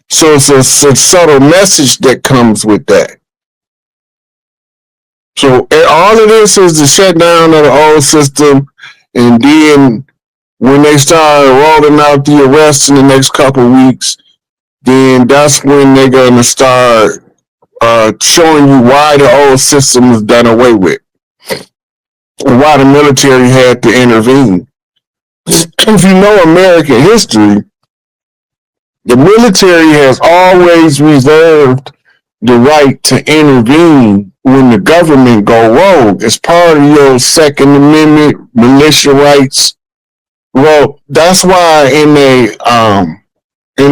So it's a subtle message that comes with that. So all of this is the shutdown of the old system, and then when they start rolling out the arrests in the next couple of weeks, then that's when they're going to start showing you why the old system was done away with and why the military had to intervene. If you know American history, the military has always reserved the right to intervene when the government go rogue. It's part of your Second Amendment militia rights. Well, that's why in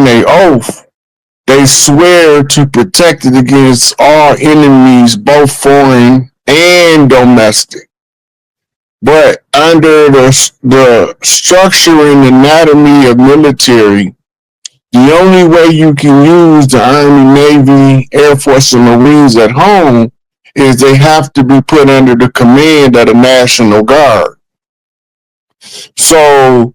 their oath, they swear to protect it against all enemies, both foreign and domestic. But under the structure and anatomy of military, the only way you can use the Army, Navy, Air Force, and Marines at home is they have to be put under the command of the National Guard. So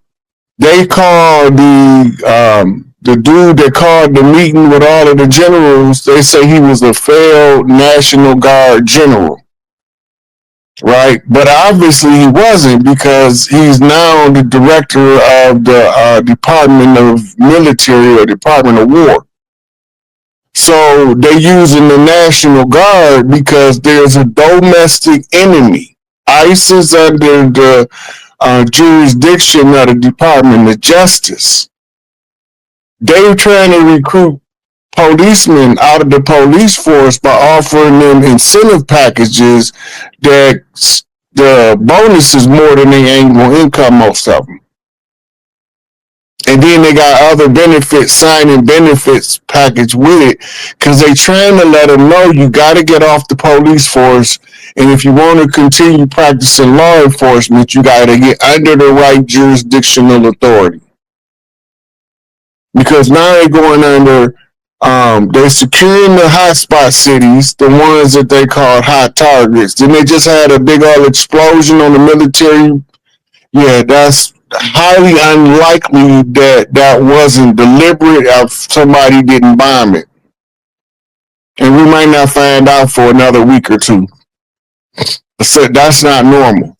they call the dude that called the meeting with all of the generals, they say he was a failed National Guard general. Right? But obviously he wasn't, because he's now the director of the Department of Military or Department of War. So they're using the National Guard because there's a domestic enemy. ICE is under the jurisdiction of the Department of Justice. They're trying to recruit policemen out of the police force by offering them incentive packages that the bonus is more than their annual income, most of them. And then they got other benefits, signing benefits package with it, because they trying to let them know you got to get off the police force. And if you want to continue practicing law enforcement, you got to get under the right jurisdictional authority. Because now they're going under, they're securing the hotspot cities, the ones that they call hot targets. Then they just had a big old explosion on the military. Yeah, that's highly unlikely that that wasn't deliberate or somebody didn't bomb it. And we might not find out for another week or two. So that's not normal.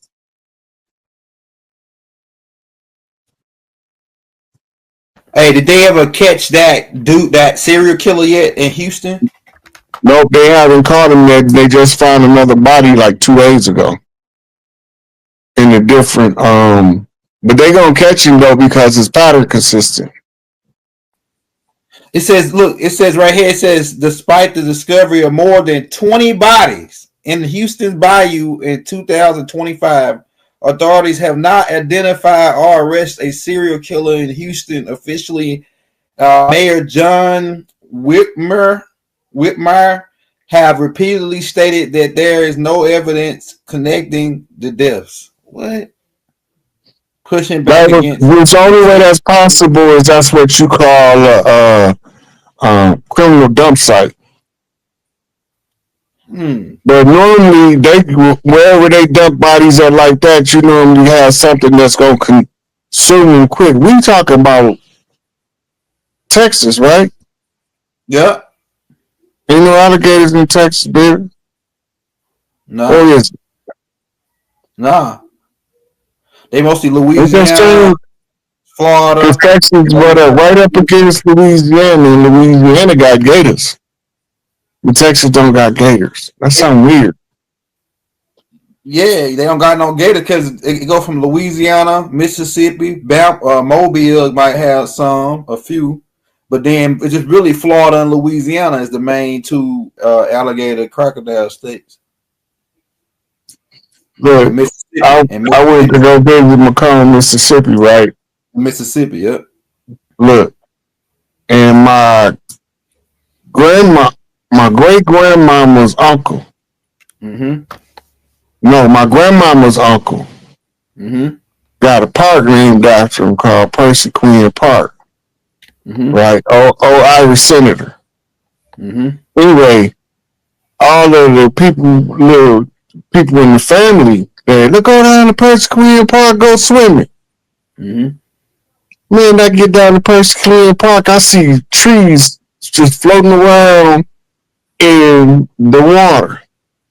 Hey, did they ever catch that dude, that serial killer yet in Houston? Nope, they haven't caught him yet. They just found another body like 2 days ago. In a different, but they gonna catch him though because his pattern consistent. It says, look, it says right here, it says, despite the discovery of more than 20 bodies in Houston's bayou in 2025, authorities have not identified or arrested a serial killer in Houston officially. Mayor John Whitmire have repeatedly stated that there is no evidence connecting the deaths. What? Pushing back against the only way that's possible is that's what you call a criminal dump site. But normally, wherever they dump bodies at like that, you normally have something that's gonna consume them quick. We talking about Texas, right? Yeah. Ain't no alligators in Texas, baby. No. Or is it? Nah. They mostly Louisiana, Florida. Because Texas is right up against Louisiana, and Louisiana got gators. But Texas don't got gators. That sounds weird. Yeah, they don't got no gator because it go from Louisiana, Mississippi, Mobile might have a few, but then it's just really Florida and Louisiana is the main two alligator crocodile states. Look, I went to go visit Macomb, Mississippi, right? Mississippi, yep. Look, and my great grandmama's uncle. Mm-hmm. No, my grandmama's uncle. Mm-hmm. Got a park named after him called Percy Queen Park. Mm-hmm. Right? Old Irish senator. Mm-hmm. Anyway, all of the little people in the family, let's go down to Percy Queen Park, go swimming. Mm-hmm. Man, I get down to Percy Queen Park, I see trees just floating around in the water.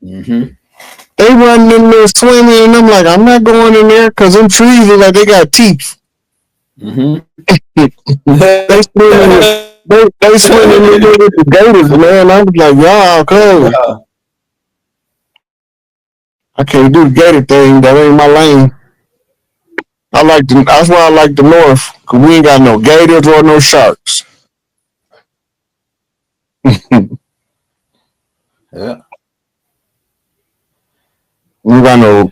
Mm-hmm. They running in there swimming, and I'm like, I'm not going in there because them trees look like they got teeth. Mm-hmm. they swimming in there with the gators, man. I was like, y'all close. I can't do the gator thing. That ain't my lane. That's why I like the North, because we ain't got no gators or no sharks. Yeah. We got no.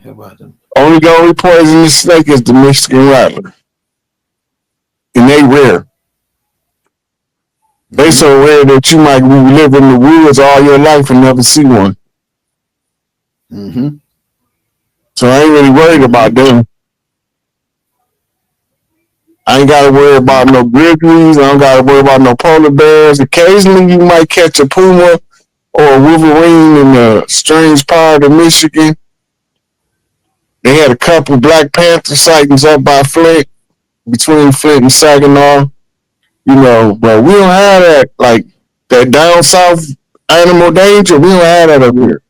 Only poisonous snake is the Mexican rattler, and they rare. They so rare that you might live in the woods all your life and never see one. Mm-hmm. So I ain't really worried about them. I ain't got to worry about no grizzlies. I don't got to worry about no polar bears. Occasionally, you might catch a puma or a wolverine in a strange part of Michigan. They had a couple Black Panther sightings up by Flint, between Flint and Saginaw. But we don't have that, like, that down south animal danger. We don't have that up here.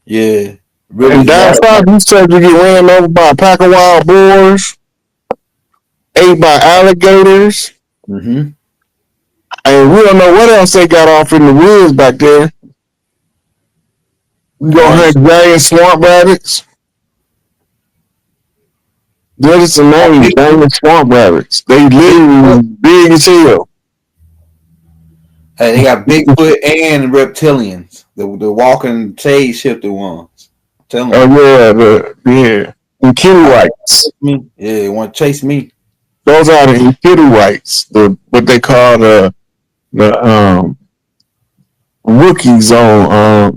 Yeah. Really, and down south, you said you get ran over by a pack of wild boars, ate by alligators. Mm-hmm. And we don't know what else they got off in the woods back there. We go hunt giant swamp rabbits. That is the name, giant swamp rabbits. They literally big as hell. Hey, they got Bigfoot and reptilians. The walking shade shifter ones. Tell them. Oh yeah, the Kiddites. Yeah, want to chase me. Those are the Kiddites. What they call the rookies on